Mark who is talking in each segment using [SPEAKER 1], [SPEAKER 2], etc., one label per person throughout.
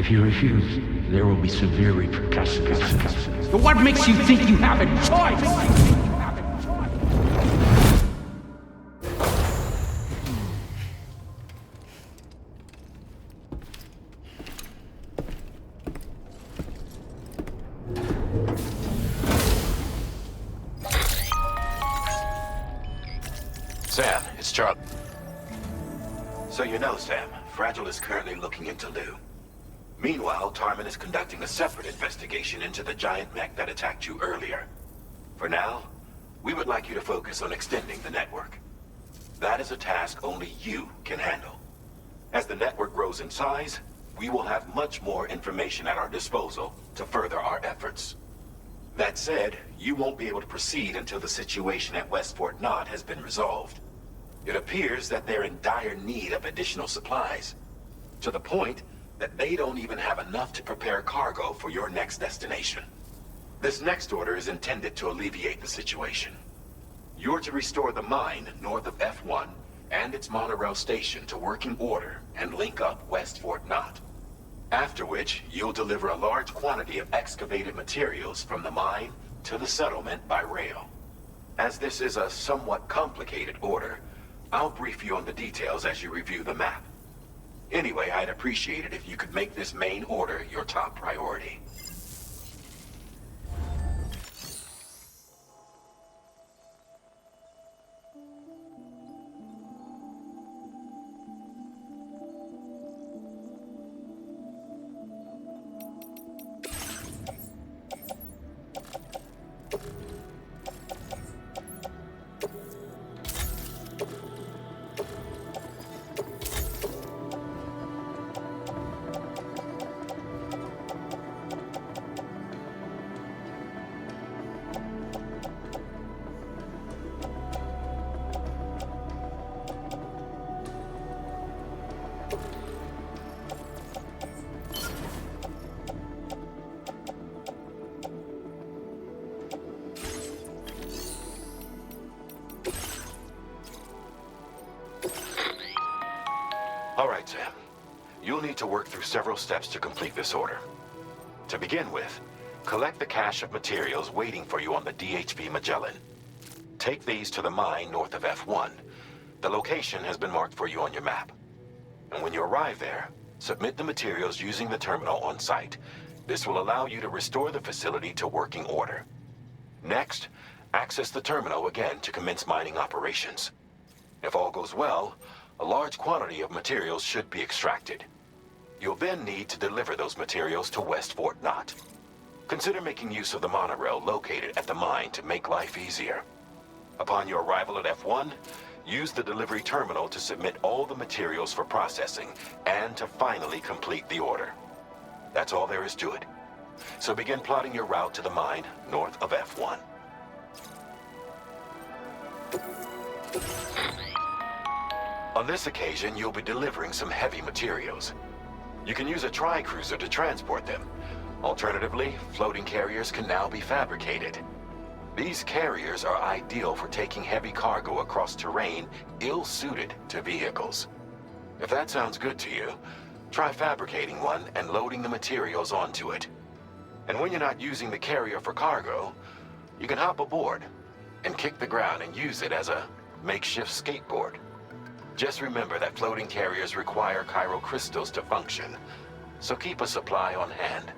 [SPEAKER 1] If you refuse, there will be severe repercussions. But what makes you think you have a choice?
[SPEAKER 2] Sam, it's Charlie. So you know, Sam, Fragile is currently looking into Lou. Meanwhile, Tarman is conducting a separate investigation into the giant mech that attacked you earlier. For now, we would like you to focus on extending the network. That is a task only you can handle. As the network grows in size, we will have much more information at our disposal to further our efforts. That said, you won't be able to proceed until the situation at West Fort Knott has been resolved. It appears that they're in dire need of additional supplies, to the point that they don't even have enough to prepare cargo for your next destination. This next order is intended to alleviate the situation. You're to restore the mine north of F1 and its monorail station to working order and link up West Fort Knott. After which, you'll deliver a large quantity of excavated materials from the mine to the settlement by rail. As this is a somewhat complicated order, I'll brief you on the details as you review the map. Anyway, I'd appreciate it if you could make this main order your top priority. All right, Sam. You'll need to work through several steps to complete this order. To begin with, collect the cache of materials waiting for you on the DHV Magellan. Take these to the mine north of F1. The location has been marked for you on your map. And when you arrive there, submit the materials using the terminal on site. This will allow you to restore the facility to working order. Next, access the terminal again to commence mining operations. If all goes well, a large quantity of materials should be extracted. You'll then need to deliver those materials to West Fort Knott. Consider making use of the monorail located at the mine to make life easier. Upon your arrival at F1, use the delivery terminal to submit all the materials for processing and to finally complete the order. That's all there is to it. So begin plotting your route to the mine north of F1. On this occasion, you'll be delivering some heavy materials. You can use a tri-cruiser to transport them. Alternatively, floating carriers can now be fabricated. These carriers are ideal for taking heavy cargo across terrain ill-suited to vehicles. If that sounds good to you, try fabricating one and loading the materials onto it. And when you're not using the carrier for cargo, you can hop aboard and kick the ground and use it as a makeshift skateboard. Just remember that floating carriers require chiral crystals to function, so keep a supply on hand.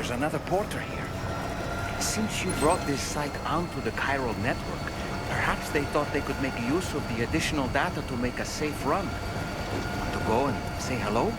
[SPEAKER 3] there's another porter here. Since you brought this site onto the chiral network, perhaps they thought they could make use of the additional data to make a safe run. Want to go and say hello?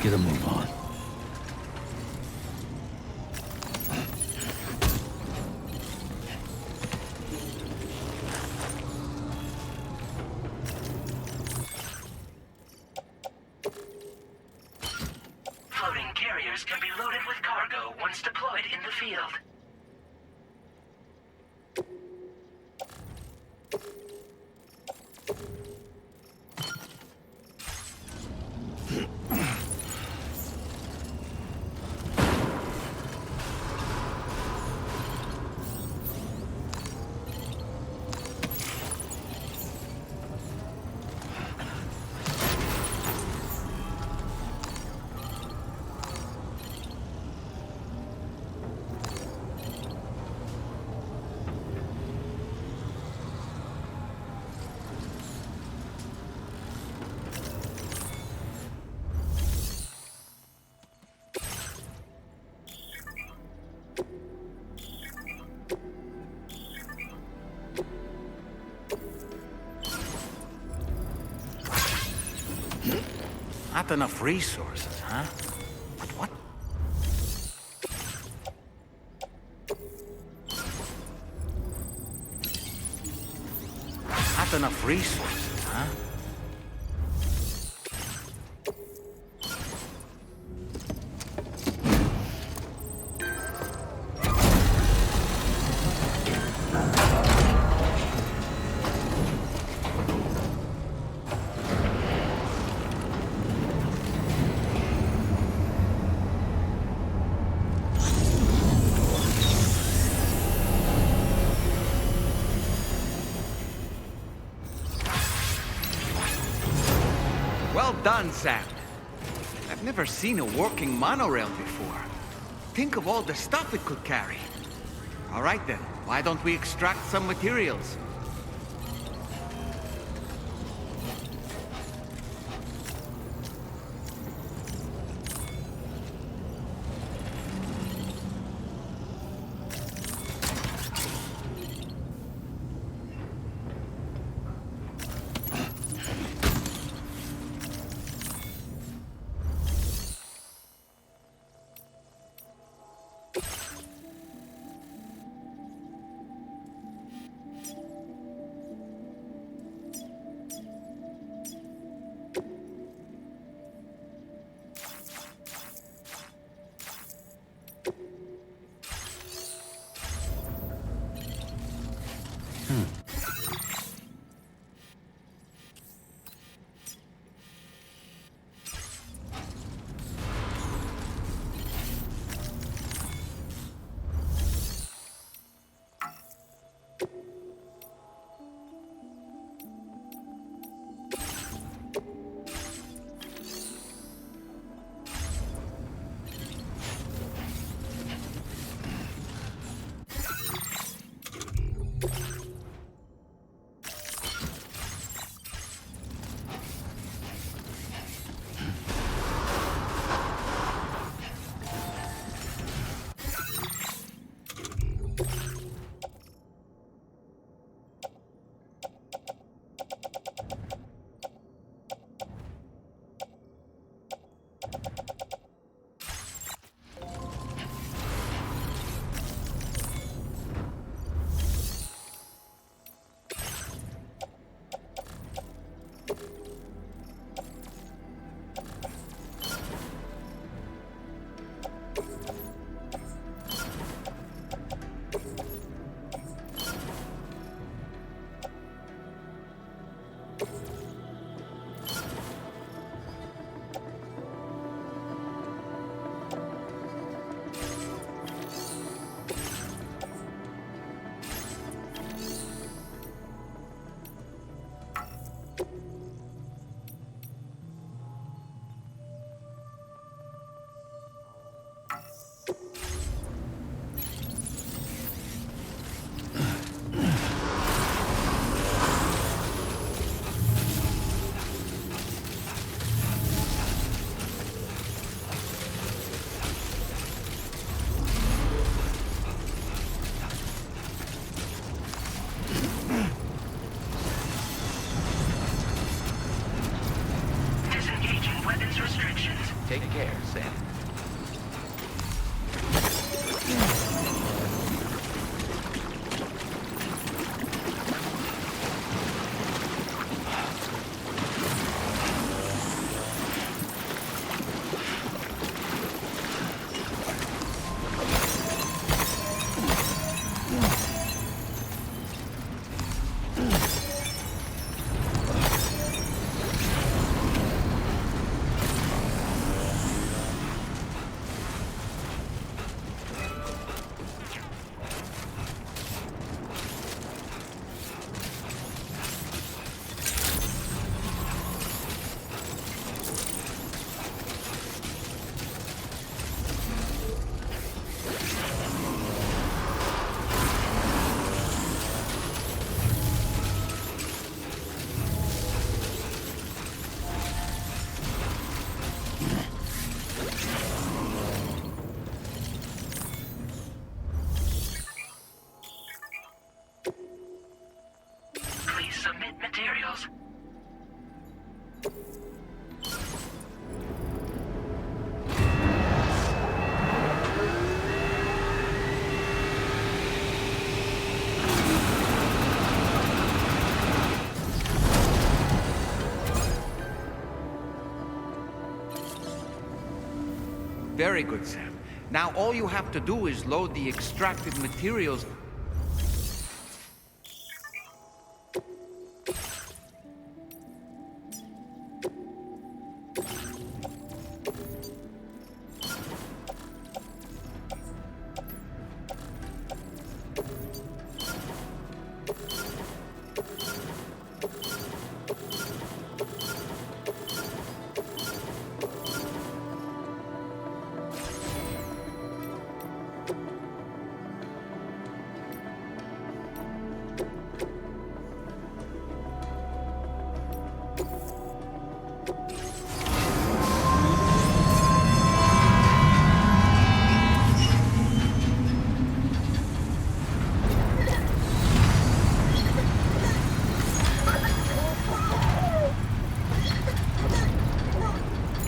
[SPEAKER 1] get a move on.
[SPEAKER 4] Floating carriers can be loaded with cargo once deployed in the field.
[SPEAKER 3] Not enough resources, huh? But what? Not enough resources, huh? Well done, Sam. I've never seen a working monorail before. Think of all the stuff it could carry. All right then, why don't we extract some materials? Take care, Sam.
[SPEAKER 4] Please submit materials.
[SPEAKER 3] Very good, Sam. Now all you have to do is load the extracted materials.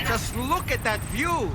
[SPEAKER 3] Just look at that view!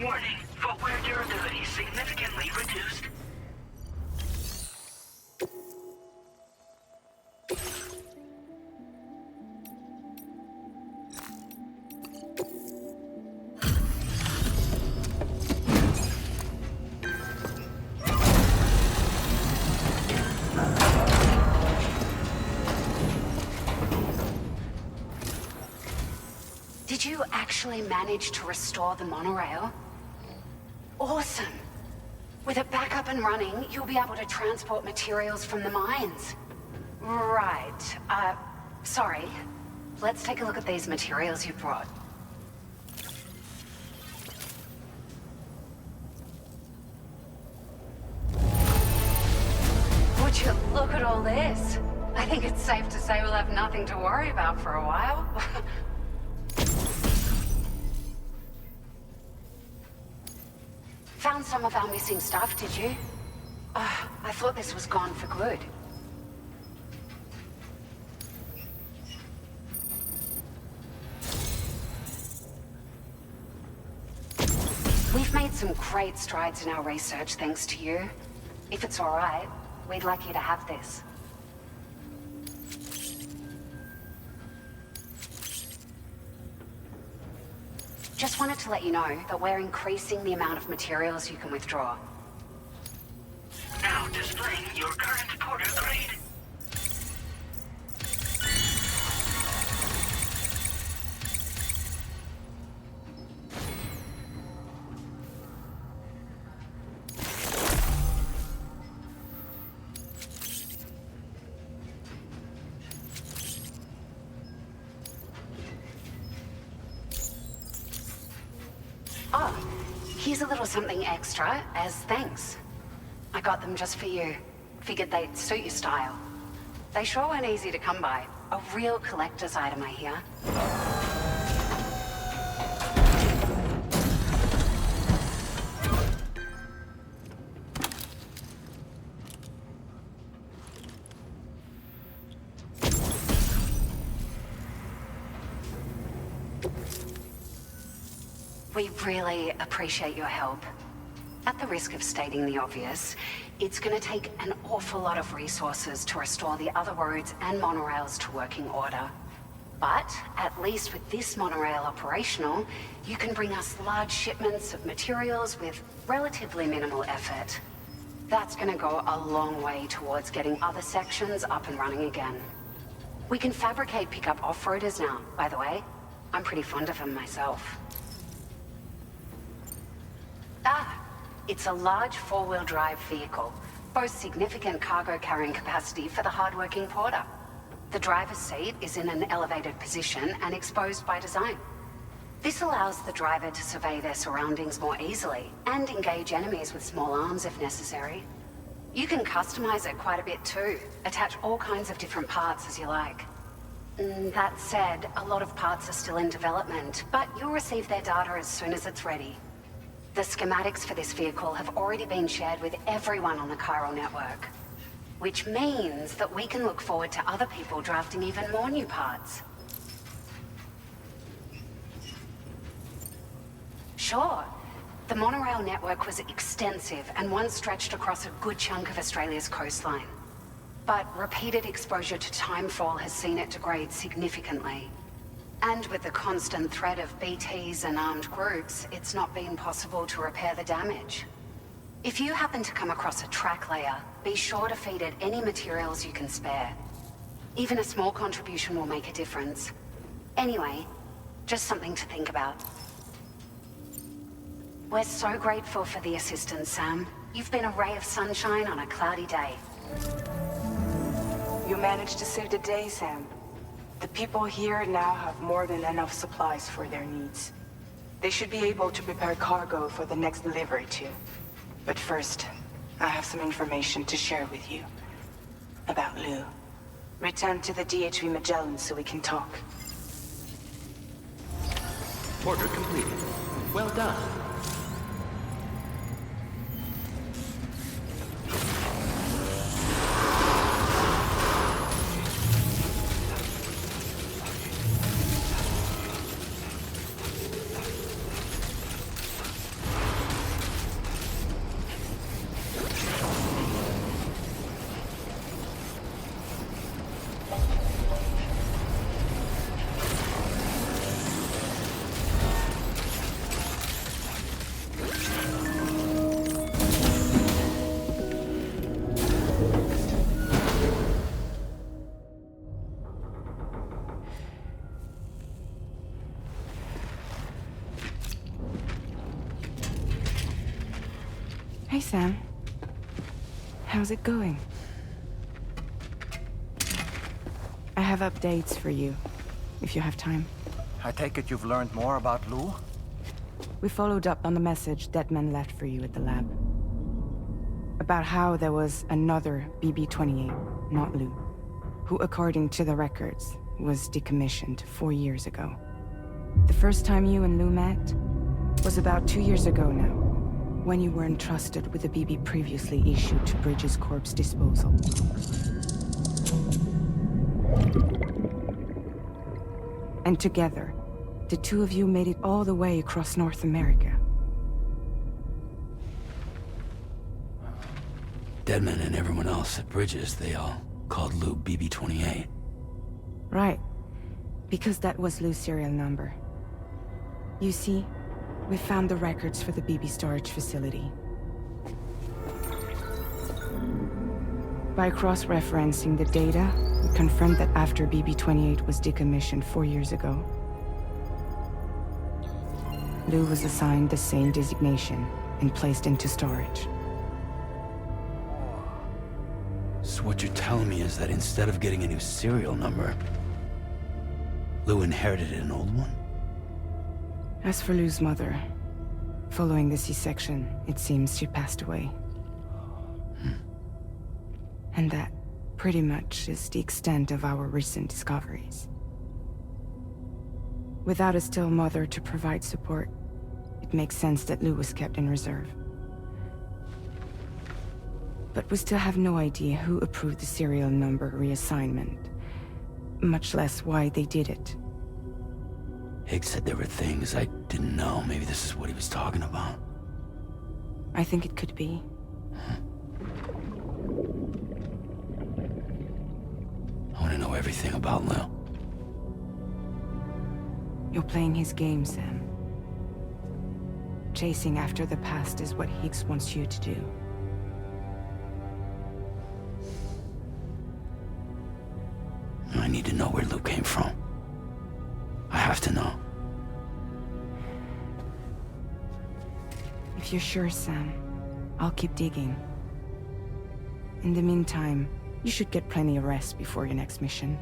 [SPEAKER 4] Warning, footwear durability significantly reduced.
[SPEAKER 5] Did you actually manage to restore the monorail? Awesome! With it back up and running, you'll be able to transport materials from the mines. Right. Sorry. Let's take a look at these materials you brought. Would you look at all this? I think it's safe to say we'll have nothing to worry about for a while. Found some of our missing stuff, did you? I thought this was gone for good. some great strides in our research thanks to you. If it's all right, we'd like you to have this. Just wanted to let you know that we're increasing the amount of materials you can withdraw.
[SPEAKER 4] Now displaying your current porter grade.
[SPEAKER 5] Oh, here's a little something extra as thanks. I got them just for you. Figured they'd suit your style. They sure weren't easy to come by. A real collector's item, I hear. We really appreciate your help. At the risk of stating the obvious, it's going to take an awful lot of resources to restore the other roads and monorails to working order. But at least with this monorail operational, you can bring us large shipments of materials with relatively minimal effort. That's going to go a long way towards getting other sections up and running again. We can fabricate pickup off-roaders now, by the way. I'm pretty fond of them myself. It's a large four-wheel drive vehicle, boasts significant cargo carrying capacity for the hard-working porter. The driver's seat is in an elevated position and exposed by design. This allows the driver to survey their surroundings more easily and engage enemies with small arms if necessary. You can customize it quite a bit too, attach all kinds of different parts as you like. That said, a lot of parts are still in development, but you'll receive their data as soon as it's ready. The schematics for this vehicle have already been shared with everyone on the Chiral network, which means that we can look forward to other people drafting even more new parts. Sure. The monorail network was extensive and once stretched across a good chunk of Australia's coastline. But repeated exposure to timefall has seen it degrade significantly. And with the constant threat of BTs and armed groups, it's not been possible to repair the damage. If you happen to come across a track layer, be sure to feed it any materials you can spare. Even a small contribution will make a difference. Anyway, just something to think about. We're so grateful for the assistance, Sam. You've been a ray of sunshine on a cloudy day.
[SPEAKER 6] You managed to save the day, Sam. The people here now have more than enough supplies for their needs. They should be able to prepare cargo for the next delivery too. But first, I have some information to share with you. About Lou. Return to the DHV Magellan so we can talk.
[SPEAKER 1] Order completed. Well done.
[SPEAKER 6] Hey, Sam. How's it going? I have updates for you, if you have time.
[SPEAKER 3] I take it you've learned more about Lou?
[SPEAKER 6] We followed up on the message Deadman left for you at the lab. About how there was another BB-28, not Lou, who, according to the records, was decommissioned 4 years ago. The first time you and Lou met was about 2 years ago now, when you were entrusted with the BB previously issued to Bridges Corp's disposal. And together, the two of you made it all the way across North America.
[SPEAKER 7] Deadman and everyone else at Bridges, they all called Lou BB-28.
[SPEAKER 6] Right. Because that was Lou's serial number. You see, we found the records for the BB storage facility. By cross-referencing the data, we confirmed that after BB-28 was decommissioned 4 years ago, Lou was assigned the same designation and placed into storage.
[SPEAKER 7] So what you're telling me is that instead of getting a new serial number, Lou inherited an old one?
[SPEAKER 6] As for Lou's mother, following the C-section, it seems she passed away. And that, pretty much, is the extent of our recent discoveries. Without a still mother to provide support, it makes sense that Lou was kept in reserve. But we still have no idea who approved the serial number reassignment, much less why they did it.
[SPEAKER 7] Higgs said there were things I didn't know. Maybe this is what he was talking about.
[SPEAKER 6] I think it could be.
[SPEAKER 7] I want to know everything about Lou.
[SPEAKER 6] You're playing his game, Sam. Chasing after the past is what Higgs wants you to do.
[SPEAKER 7] I need to know where Lou came from. I have to know.
[SPEAKER 6] If you're sure, Sam, I'll keep digging. In the meantime, you should get plenty of rest before your next mission.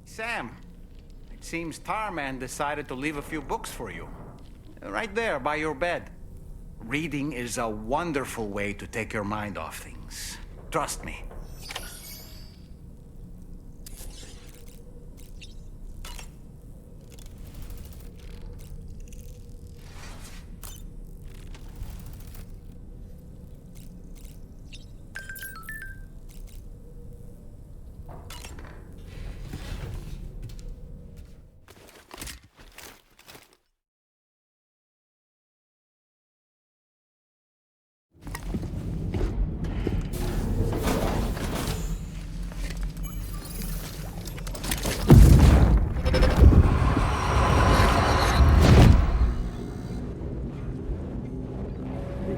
[SPEAKER 3] Sam, it seems Tarman decided to leave a few books for you. Right there, by your bed. Reading is a wonderful way to take your mind off things. Trust me.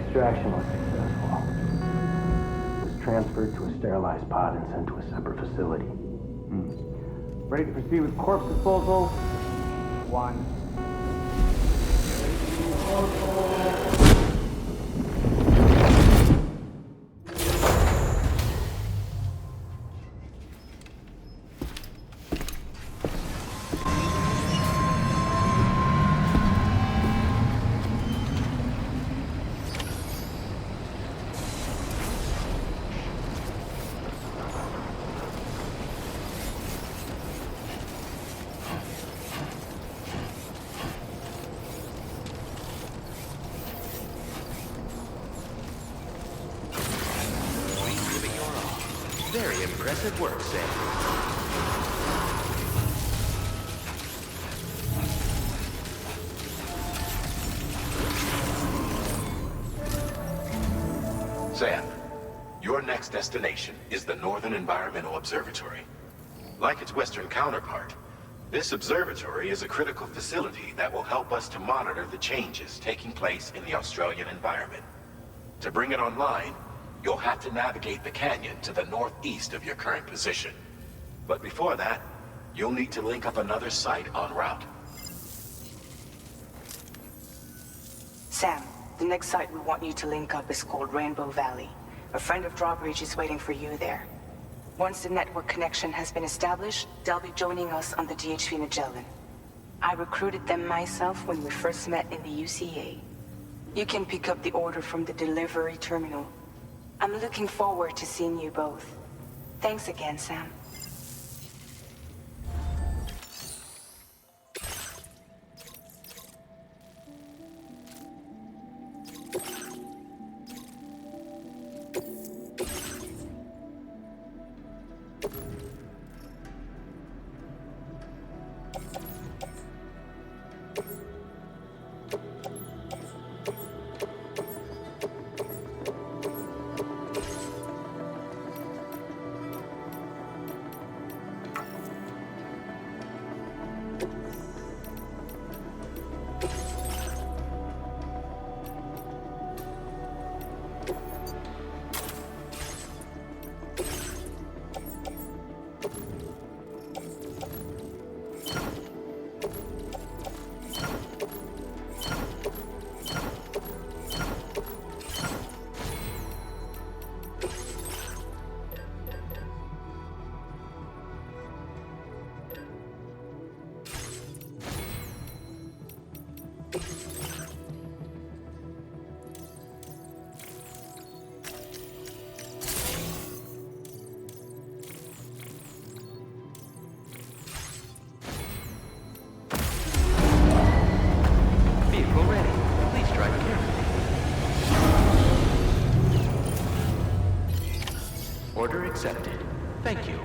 [SPEAKER 8] Extraction was successful. It was transferred to a sterilized pod and sent to a separate facility.
[SPEAKER 9] Ready to proceed with corpse disposal? 1.
[SPEAKER 2] Very impressive work, Sam. Sam, your next destination is the Northern Environmental Observatory. Like its Western counterpart, this observatory is a critical facility that will help us to monitor the changes taking place in the Australian environment. To bring it online, you'll have to navigate the canyon to the northeast of your current position. But before that, you'll need to link up another site en route.
[SPEAKER 6] Sam, the next site we want you to link up is called Rainbow Valley. A friend of Drawbridge is waiting for you there. Once the network connection has been established, they'll be joining us on the DHV Magellan. I recruited them myself when we first met in the UCA. You can pick up the order from the delivery terminal. I'm looking forward to seeing you both. Thanks again, Sam.
[SPEAKER 1] Vehicle ready. Please drive carefully. Order accepted. Thank you.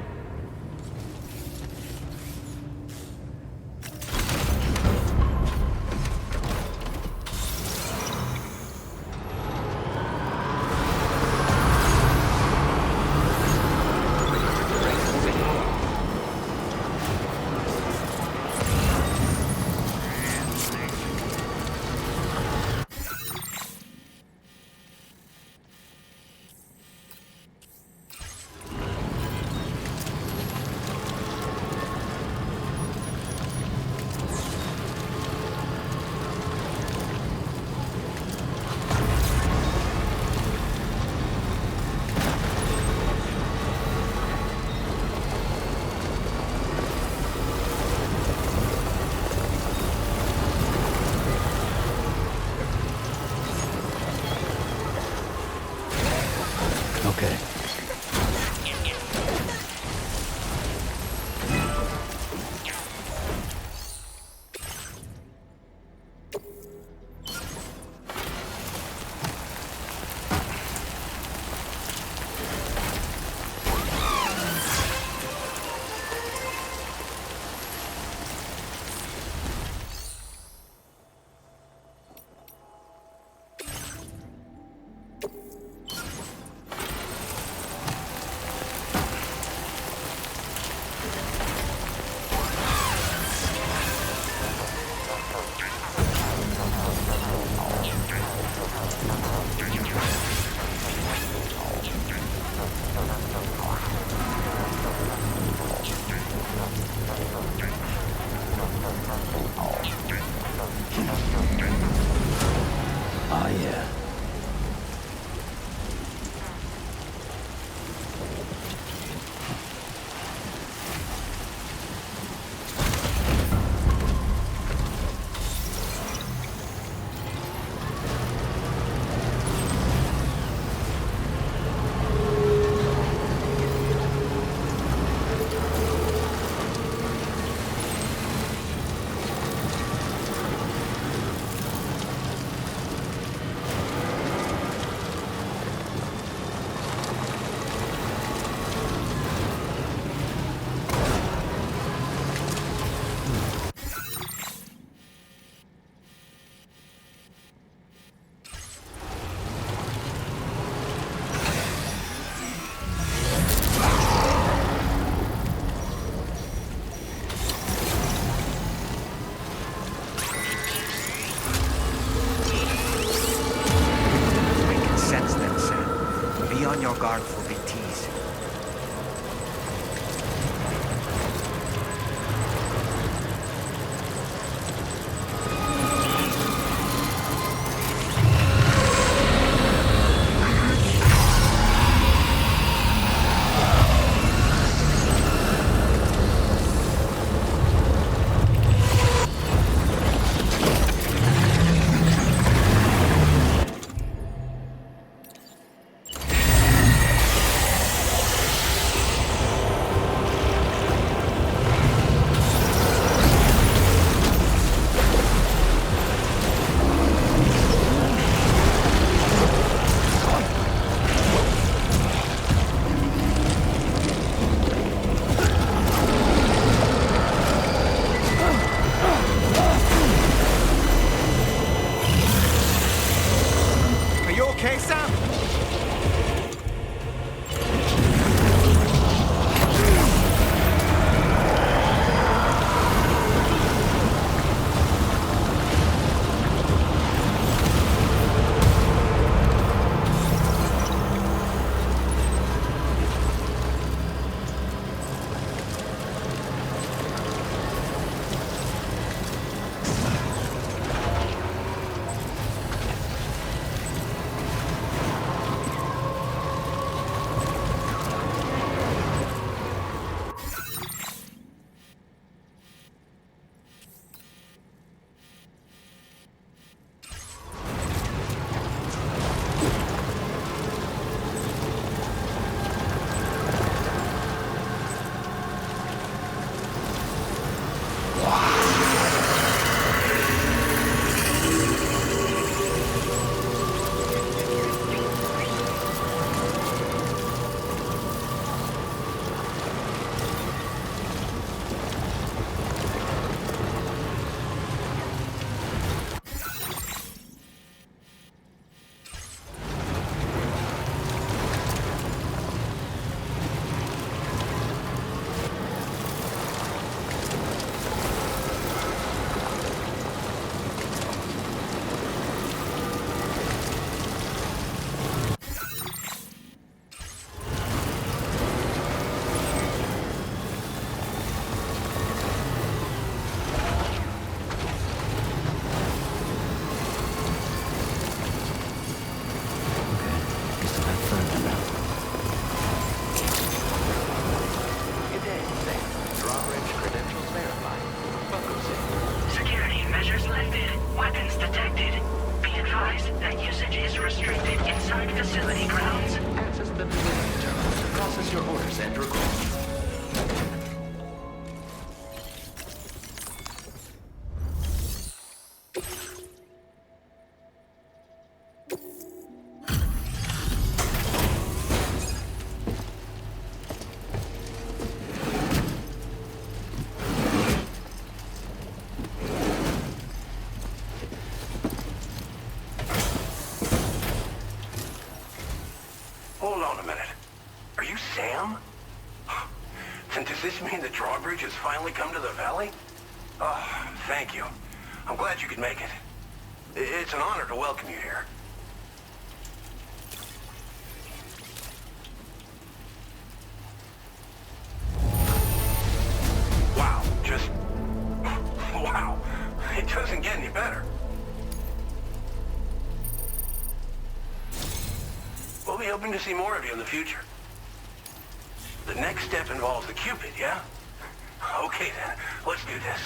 [SPEAKER 3] guard for BTs.
[SPEAKER 2] Hold on a minute. Are you Sam? And does this mean the drawbridge has finally come to the valley? Oh, thank you. I'm glad you could make it. It's an honor to welcome you here. Wow, just... wow. It doesn't get any better. We'll be hoping to see more of you in the future. The next step involves the Cupid, yeah? Okay then, let's do this.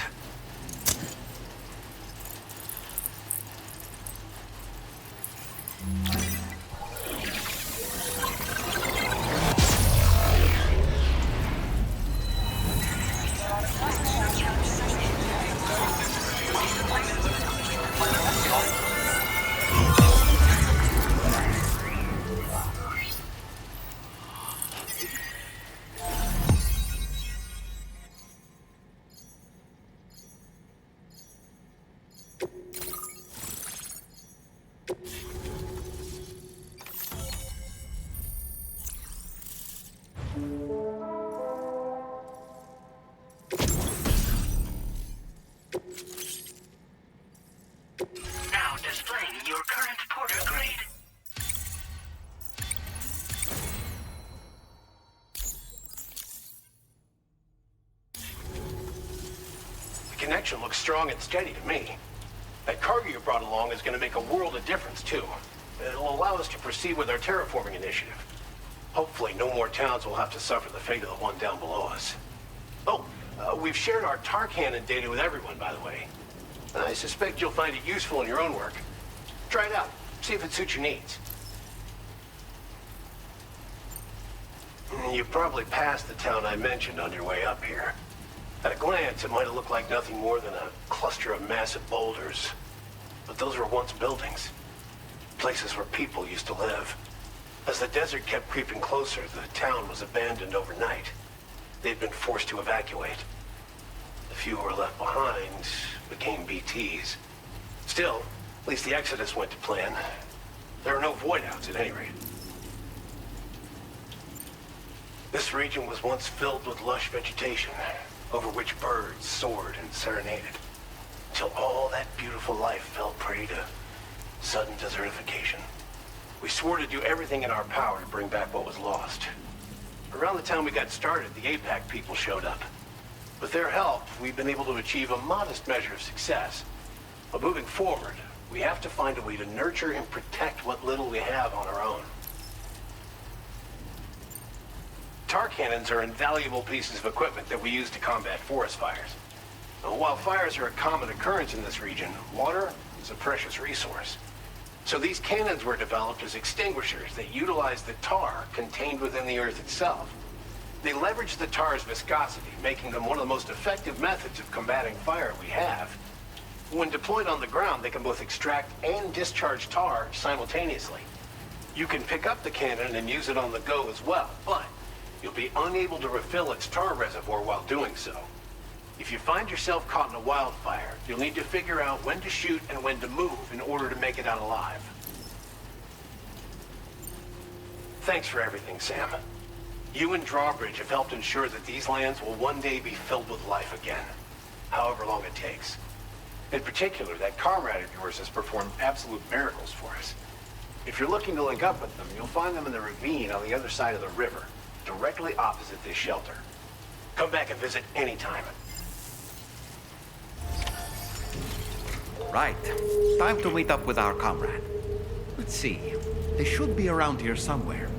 [SPEAKER 10] operation looks strong and steady to me. That cargo you brought along is going to make a world of difference, too. It'll allow us to proceed with our terraforming initiative. Hopefully, no more towns will have to suffer the fate of the one down below us. Oh, we've shared our tar cannon data with everyone, by the way. I suspect you'll find it useful in your own work. Try it out. See if it suits your needs. You probably passed the town I mentioned on your way up here. At a glance, it might have looked like nothing more than a cluster of massive boulders. But those were once buildings. Places where people used to live. As the desert kept creeping closer, the town was abandoned overnight. They'd been forced to evacuate. The few who were left behind became BTs. Still, at least the exodus went to plan. There are no void-outs at any rate. This region was once filled with lush vegetation, over which birds soared and serenaded, until all that beautiful life fell prey to sudden desertification. We swore to do everything in our power to bring back what was lost. Around the time we got started, the APAC people showed up. With their help, we've been able to achieve a modest measure of success. But moving forward, we have to find a way to nurture and protect what little we have on our own. Tar cannons are invaluable pieces of equipment that we use to combat forest fires. Now, while fires are a common occurrence in this region, water is a precious resource. So these cannons were developed as extinguishers that utilize the tar contained within the earth itself. They leverage the tar's viscosity, making them one of the most effective methods of combating fire we have. When deployed on the ground, they can both extract and discharge tar simultaneously. You can pick up the cannon and use it on the go as well, but you'll be unable to refill its tar reservoir while doing so. If you find yourself caught in a wildfire, you'll need to figure out when to shoot and when to move in order to make it out alive. Thanks for everything, Sam. You and Drawbridge have helped ensure that these lands will one day be filled with life again, however long it takes. In particular, that comrade of yours has performed absolute miracles for us. If you're looking to link up with them, you'll find them in the ravine on the other side of the river, directly opposite this shelter. Come back and visit anytime.
[SPEAKER 3] Right. Time to meet up with our comrade. Let's see. They should be around here somewhere.